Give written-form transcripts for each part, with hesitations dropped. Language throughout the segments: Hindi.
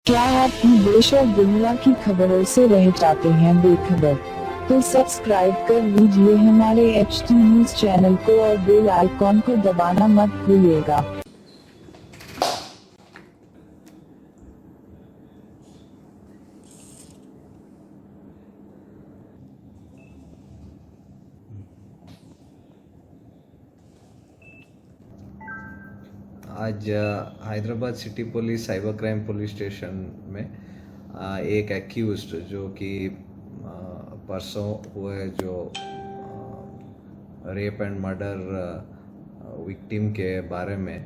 क्या आप भी देश और दुनिया की खबरों से रह जाते हैं बेखबर? तो सब्सक्राइब कर लीजिए हमारे HT न्यूज चैनल को और बेल आइकॉन को दबाना मत भूलिएगा। आज Hyderabad city police cyber crime police station में एक एक्यूज्ड जो कि परसों हुए जो रेप एंड मर्डर विक्टिम के बारे में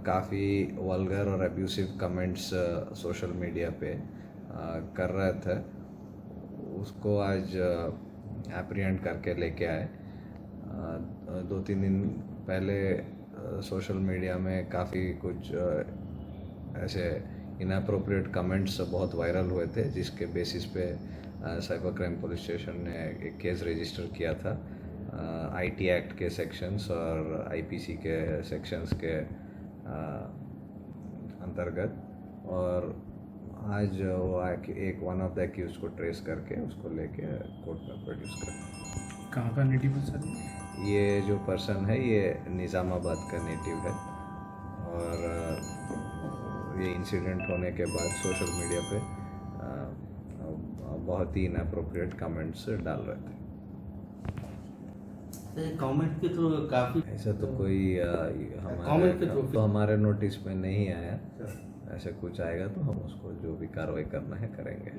काफ़ी वल्गर और अब्यूसिव कमेंट्स सोशल मीडिया पे कर रहे थे। उसको आज एप्रीहेंड करके लेके आए। 2-3 दिन पहले सोशल मीडिया में काफ़ी कुछ ऐसे इनअप्रोप्रिएट कमेंट्स बहुत वायरल हुए थे, जिसके बेसिस पे साइबर क्राइम पुलिस स्टेशन ने एक केस रजिस्टर किया था IT एक्ट के सेक्शंस और IPC के सेक्शंस के अंतर्गत। और आज वो एक वन ऑफ द एक्यूज को ट्रेस करके उसको लेके कोर्ट में प्रोड्यूस कर। कहाँ का नेटिव है सर? ये जो पर्सन है ये निज़ामाबाद का नेटिव है और ये इंसिडेंट होने के बाद सोशल मीडिया पे बहुत ही इनअप्रोप्रिएट कमेंट्स डाल रहे थे। कमेंट के थ्रू काफ़ी ऐसा तो कोई हमारे नोटिस में नहीं आया। ऐसे कुछ आएगा तो हम उसको जो भी कार्रवाई करना है करेंगे।